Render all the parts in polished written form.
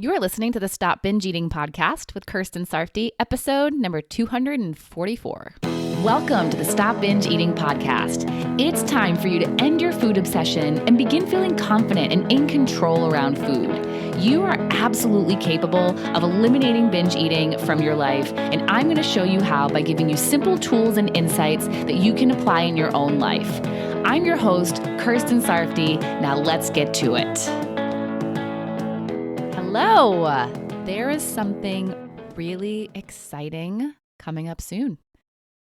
You are listening to the Stop Binge Eating podcast with Kirsten Sarfty, episode number 244. Welcome to the Stop Binge Eating podcast. It's time for you to end your food obsession and begin feeling confident and in control around food. You are absolutely capable of eliminating binge eating from your life, and I'm going to show you how by giving you simple tools and insights that you can apply in your own life. I'm your host, Kirsten Sarfty. Now let's get to it. Hello! There is something really exciting coming up soon.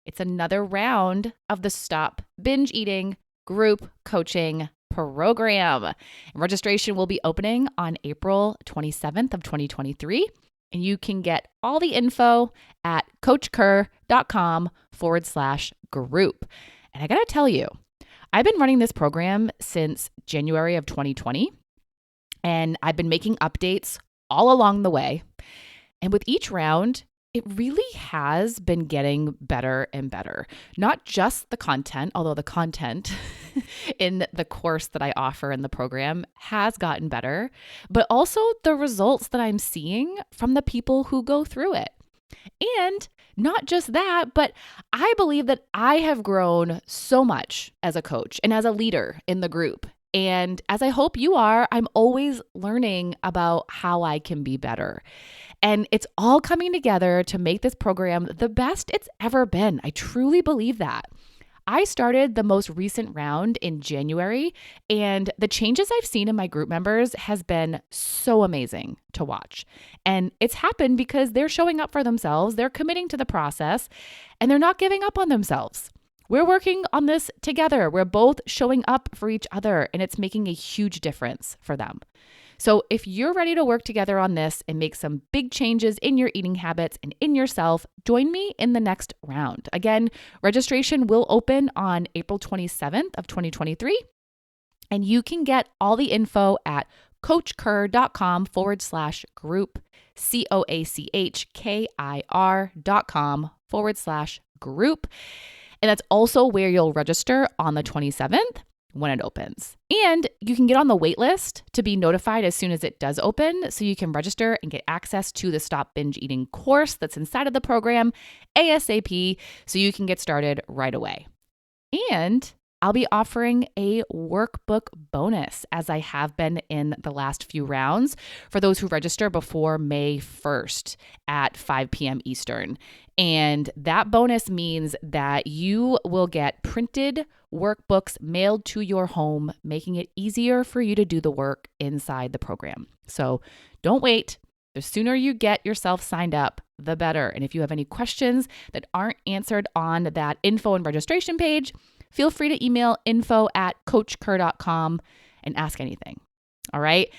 It's another round of the Stop Binge Eating group coaching program. And registration will be opening on April 27th of 2023. And you can get all the info at coachker.com/group. And I got to tell you, I've been running this program since January of 2020. And I've been making updates all along the way. And with each round, it really has been getting better and better. Not just the content, although the content in the course that I offer in the program has gotten better, but also the results that I'm seeing from the people who go through it. And not just that, but I believe that I have grown so much as a coach and as a leader in the group. And as I hope you are, I'm always learning about how I can be better. And it's all coming together to make this program the best it's ever been. I truly believe that. I started the most recent round in January, and the changes I've seen in my group members has been so amazing to watch. And it's happened because they're showing up for themselves, they're committing to the process, and they're not giving up on themselves. We're working on this together. We're both showing up for each other, and it's making a huge difference for them. So if you're ready to work together on this and make some big changes in your eating habits and in yourself, join me in the next round. Again, registration will open on April 27th of 2023, and you can get all the info at coachker.com/group, coachkir.com/group. And that's also where you'll register on the 27th when it opens. And you can get on the wait list to be notified as soon as it does open, so you can register and get access to the Stop Binge Eating course that's inside of the program ASAP, so you can get started right away. And I'll be offering a workbook bonus, as I have been in the last few rounds, for those who register before May 1st at 5 p.m. Eastern. And that bonus means that you will get printed workbooks mailed to your home, making it easier for you to do the work inside the program. So don't wait. The sooner you get yourself signed up, the better. And if you have any questions that aren't answered on that info and registration page, feel free to email info@coachker.com and ask anything. All right.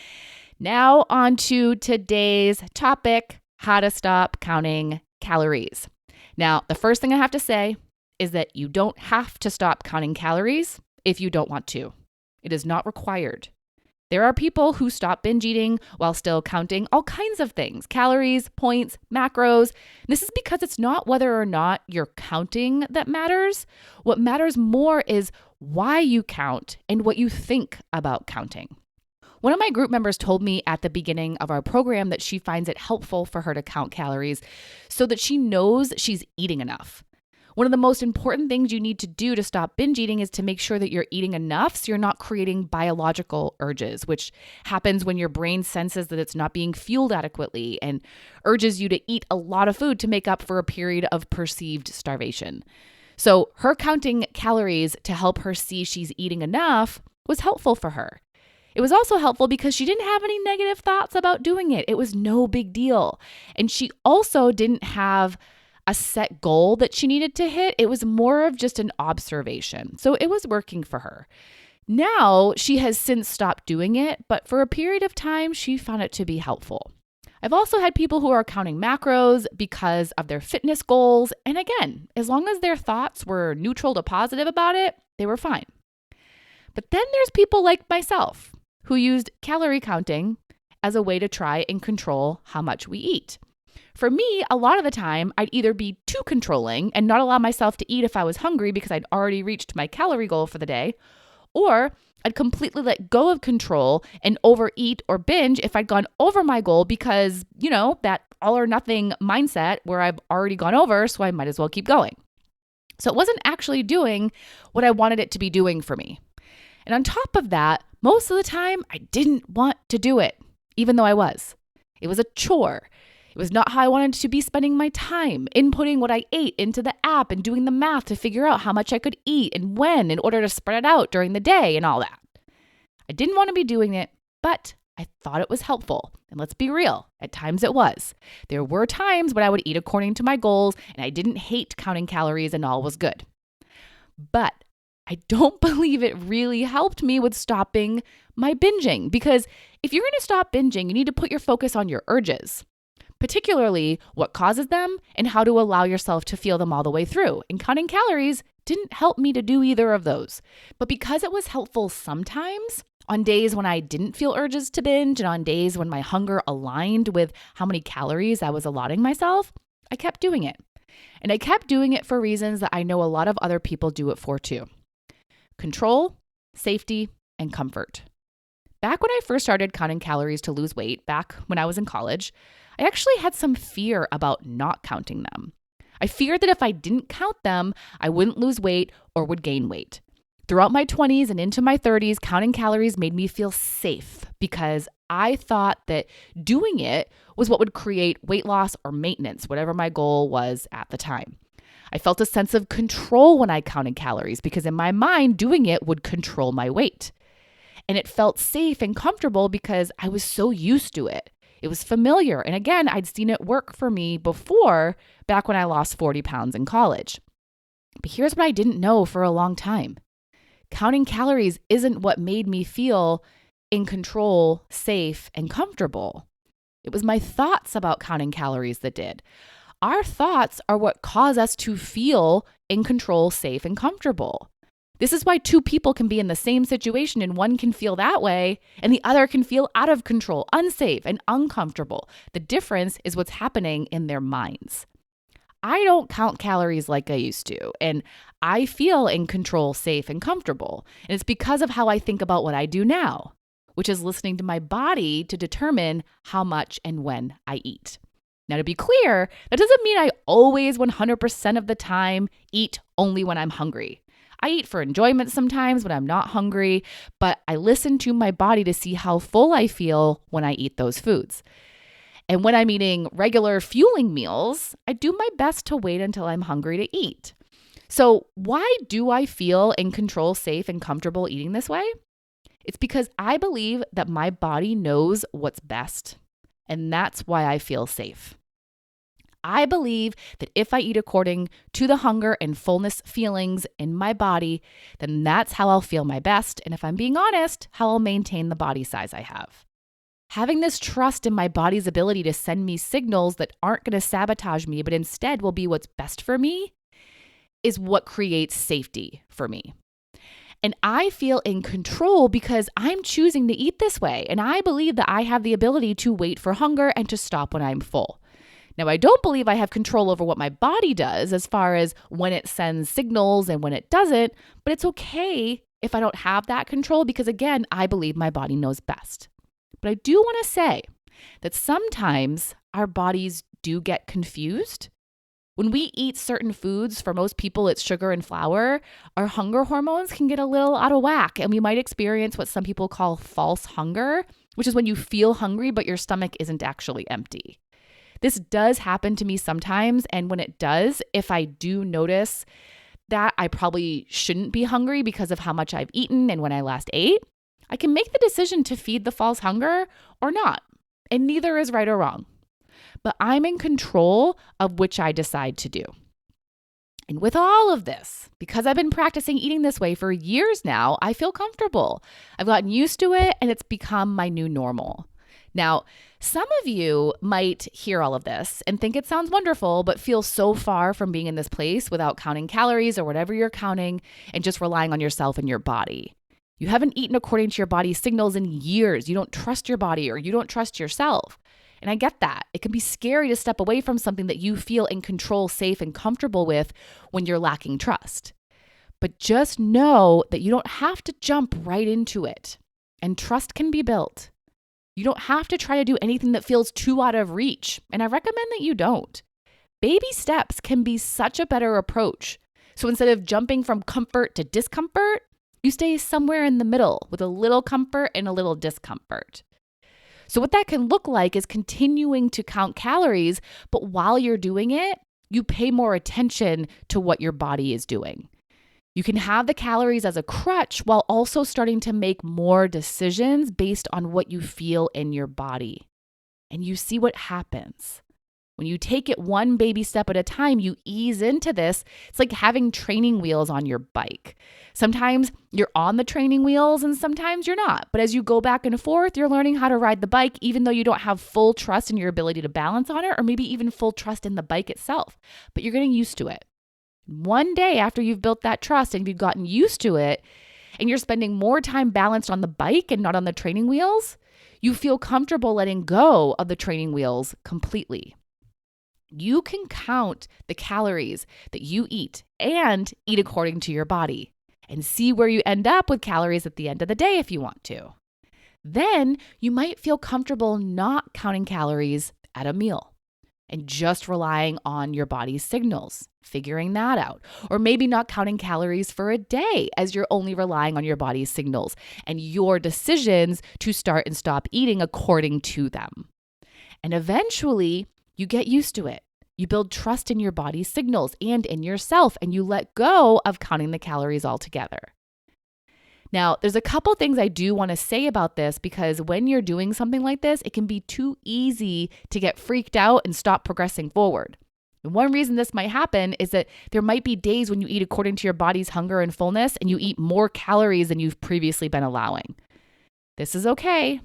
Now on to today's topic, how to stop counting calories. Now, the first thing I have to say is that you don't have to stop counting calories if you don't want to. It is not required. There are people who stop binge eating while still counting all kinds of things, calories, points, macros. This is because it's not whether or not you're counting that matters. What matters more is why you count and what you think about counting. One of my group members told me at the beginning of our program that she finds it helpful for her to count calories so that she knows she's eating enough. One of the most important things you need to do to stop binge eating is to make sure that you're eating enough so you're not creating biological urges, which happens when your brain senses that it's not being fueled adequately and urges you to eat a lot of food to make up for a period of perceived starvation. So her counting calories to help her see she's eating enough was helpful for her. It was also helpful because she didn't have any negative thoughts about doing it. It was no big deal. And she also didn't have a set goal that she needed to hit. It was more of just an observation. So it was working for her. Now she has since stopped doing it, but for a period of time, she found it to be helpful. I've also had people who are counting macros because of their fitness goals. And again, as long as their thoughts were neutral to positive about it, they were fine. But then there's people like myself who used calorie counting as a way to try and control how much we eat. For me, a lot of the time, I'd either be too controlling and not allow myself to eat if I was hungry because I'd already reached my calorie goal for the day, or I'd completely let go of control and overeat or binge if I'd gone over my goal because, that all or nothing mindset where I've already gone over, so I might as well keep going. So it wasn't actually doing what I wanted it to be doing for me. And on top of that, most of the time, I didn't want to do it, even though I was. It was a chore. It was not how I wanted to be spending my time, inputting what I ate into the app and doing the math to figure out how much I could eat and when in order to spread it out during the day and all that. I didn't want to be doing it, but I thought it was helpful. And let's be real, at times it was. There were times when I would eat according to my goals and I didn't hate counting calories and all was good. But I don't believe it really helped me with stopping my binging, because if you're going to stop binging, you need to put your focus on your urges, particularly what causes them and how to allow yourself to feel them all the way through. And counting calories didn't help me to do either of those. But because it was helpful sometimes, on days when I didn't feel urges to binge and on days when my hunger aligned with how many calories I was allotting myself, I kept doing it. And I kept doing it for reasons that I know a lot of other people do it for too. Control, safety, and comfort. Back when I first started counting calories to lose weight, back when I was in college, I actually had some fear about not counting them. I feared that if I didn't count them, I wouldn't lose weight or would gain weight. Throughout my 20s and into my 30s, counting calories made me feel safe because I thought that doing it was what would create weight loss or maintenance, whatever my goal was at the time. I felt a sense of control when I counted calories because in my mind, doing it would control my weight. And it felt safe and comfortable because I was so used to it. It was familiar. And again, I'd seen it work for me before, back when I lost 40 pounds in college. But here's what I didn't know for a long time. Counting calories isn't what made me feel in control, safe, and comfortable. It was my thoughts about counting calories that did. Our thoughts are what cause us to feel in control, safe, and comfortable. This is why two people can be in the same situation and one can feel that way and the other can feel out of control, unsafe, and uncomfortable. The difference is what's happening in their minds. I don't count calories like I used to, and I feel in control, safe, and comfortable. And it's because of how I think about what I do now, which is listening to my body to determine how much and when I eat. Now, to be clear, that doesn't mean I always 100% of the time eat only when I'm hungry. I eat for enjoyment sometimes when I'm not hungry, but I listen to my body to see how full I feel when I eat those foods. And when I'm eating regular fueling meals, I do my best to wait until I'm hungry to eat. So why do I feel in control, safe, and comfortable eating this way? It's because I believe that my body knows what's best, and that's why I feel safe. I believe that if I eat according to the hunger and fullness feelings in my body, then that's how I'll feel my best. And if I'm being honest, how I'll maintain the body size I have. Having this trust in my body's ability to send me signals that aren't going to sabotage me, but instead will be what's best for me, is what creates safety for me. And I feel in control because I'm choosing to eat this way. And I believe that I have the ability to wait for hunger and to stop when I'm full. Now, I don't believe I have control over what my body does as far as when it sends signals and when it doesn't, but it's okay if I don't have that control because, again, I believe my body knows best. But I do want to say that sometimes our bodies do get confused. When we eat certain foods, for most people it's sugar and flour, our hunger hormones can get a little out of whack and we might experience what some people call false hunger, which is when you feel hungry but your stomach isn't actually empty. This does happen to me sometimes, and when it does, if I do notice that I probably shouldn't be hungry because of how much I've eaten and when I last ate, I can make the decision to feed the false hunger or not, and neither is right or wrong. But I'm in control of which I decide to do. And with all of this, because I've been practicing eating this way for years now, I feel comfortable. I've gotten used to it, and it's become my new normal. Now, some of you might hear all of this and think it sounds wonderful, but feel so far from being in this place without counting calories or whatever you're counting and just relying on yourself and your body. You haven't eaten according to your body's signals in years. You don't trust your body or you don't trust yourself. And I get that. It can be scary to step away from something that you feel in control, safe, and comfortable with when you're lacking trust. But just know that you don't have to jump right into it, and trust can be built. You don't have to try to do anything that feels too out of reach, and I recommend that you don't. Baby steps can be such a better approach. So instead of jumping from comfort to discomfort, you stay somewhere in the middle with a little comfort and a little discomfort. So what that can look like is continuing to count calories, but while you're doing it, you pay more attention to what your body is doing. You can have the calories as a crutch while also starting to make more decisions based on what you feel in your body. And you see what happens. When you take it one baby step at a time, you ease into this. It's like having training wheels on your bike. Sometimes you're on the training wheels and sometimes you're not. But as you go back and forth, you're learning how to ride the bike, even though you don't have full trust in your ability to balance on it, or maybe even full trust in the bike itself. But you're getting used to it. One day after you've built that trust and you've gotten used to it, and you're spending more time balanced on the bike and not on the training wheels, you feel comfortable letting go of the training wheels completely. You can count the calories that you eat and eat according to your body and see where you end up with calories at the end of the day if you want to. Then you might feel comfortable not counting calories at a meal and just relying on your body's signals, figuring that out. Or maybe not counting calories for a day as you're only relying on your body's signals and your decisions to start and stop eating according to them. And eventually, you get used to it. You build trust in your body's signals and in yourself, and you let go of counting the calories altogether. Now, there's a couple things I do want to say about this because when you're doing something like this, it can be too easy to get freaked out and stop progressing forward. And one reason this might happen is that there might be days when you eat according to your body's hunger and fullness and you eat more calories than you've previously been allowing. This is okay,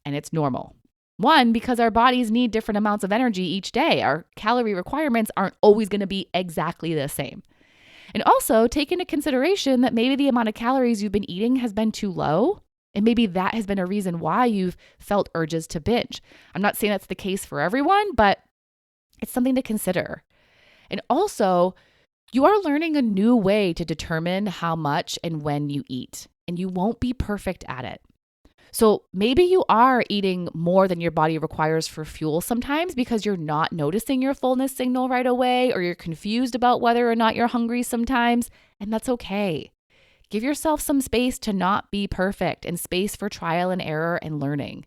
and it's normal. One, because our bodies need different amounts of energy each day. Our calorie requirements aren't always going to be exactly the same. And also take into consideration that maybe the amount of calories you've been eating has been too low. And maybe that has been a reason why you've felt urges to binge. I'm not saying that's the case for everyone, but it's something to consider. And also, you are learning a new way to determine how much and when you eat, and you won't be perfect at it. So maybe you are eating more than your body requires for fuel sometimes because you're not noticing your fullness signal right away, or you're confused about whether or not you're hungry sometimes, and that's okay. Give yourself some space to not be perfect and space for trial and error and learning.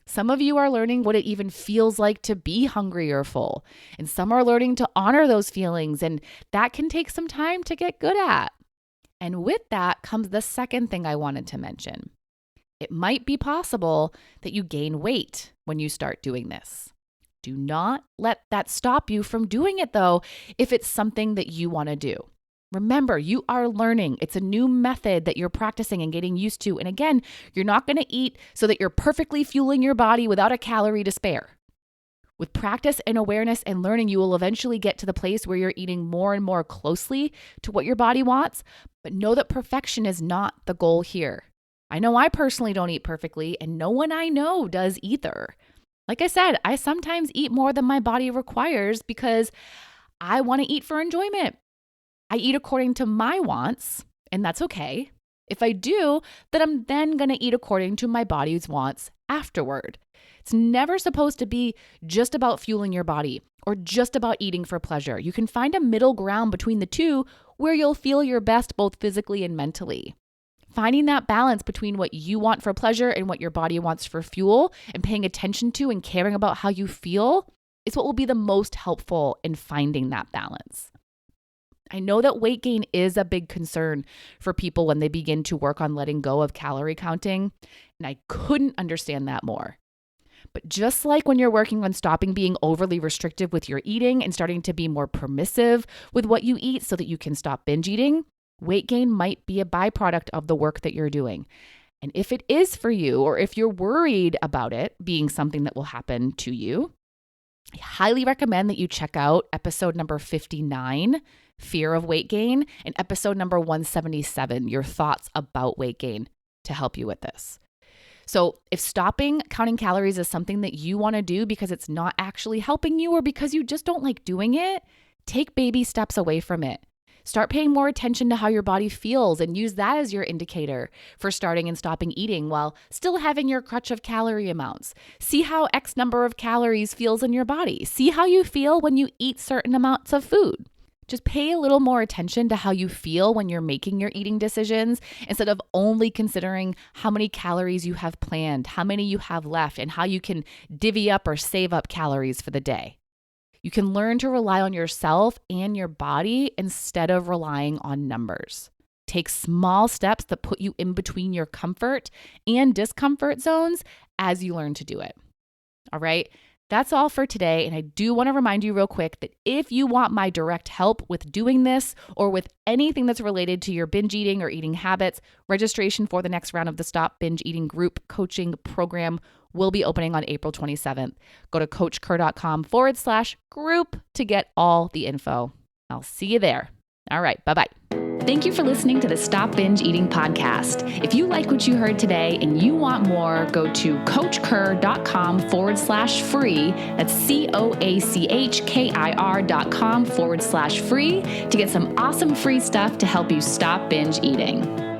Some of you are learning what it even feels like to be hungry or full, and some are learning to honor those feelings, and that can take some time to get good at. And with that comes the second thing I wanted to mention. It might be possible that you gain weight when you start doing this. Do not let that stop you from doing it, though, if it's something that you want to do. Remember, you are learning. It's a new method that you're practicing and getting used to. And again, you're not going to eat so that you're perfectly fueling your body without a calorie to spare. With practice and awareness and learning, you will eventually get to the place where you're eating more and more closely to what your body wants. But know that perfection is not the goal here. I know I personally don't eat perfectly, and no one I know does either. Like I said, I sometimes eat more than my body requires because I want to eat for enjoyment. I eat according to my wants, and that's okay. If I do, then I'm then going to eat according to my body's wants afterward. It's never supposed to be just about fueling your body or just about eating for pleasure. You can find a middle ground between the two where you'll feel your best both physically and mentally. Finding that balance between what you want for pleasure and what your body wants for fuel and paying attention to and caring about how you feel is what will be the most helpful in finding that balance. I know that weight gain is a big concern for people when they begin to work on letting go of calorie counting, and I couldn't understand that more. But just like when you're working on stopping being overly restrictive with your eating and starting to be more permissive with what you eat so that you can stop binge eating, weight gain might be a byproduct of the work that you're doing. And if it is for you, or if you're worried about it being something that will happen to you, I highly recommend that you check out episode number 59, Fear of Weight Gain, and episode number 177, Your Thoughts About Weight Gain, to help you with this. So if stopping counting calories is something that you want to do because it's not actually helping you or because you just don't like doing it, take baby steps away from it. Start paying more attention to how your body feels and use that as your indicator for starting and stopping eating while still having your crutch of calorie amounts. See how X number of calories feels in your body. See how you feel when you eat certain amounts of food. Just pay a little more attention to how you feel when you're making your eating decisions instead of only considering how many calories you have planned, how many you have left, and how you can divvy up or save up calories for the day. You can learn to rely on yourself and your body instead of relying on numbers. Take small steps that put you in between your comfort and discomfort zones as you learn to do it. All right? That's all for today. And I do want to remind you real quick that if you want my direct help with doing this or with anything that's related to your binge eating or eating habits, registration for the next round of the Stop Binge Eating Group Coaching Program will be opening on April 27th. Go to coachker.com/group to get all the info. I'll see you there. All right. Bye-bye. Thank you for listening to the Stop Binge Eating podcast. If you like what you heard today and you want more, go to coachker.com/free. That's COACHKIR.com/free to get some awesome free stuff to help you stop binge eating.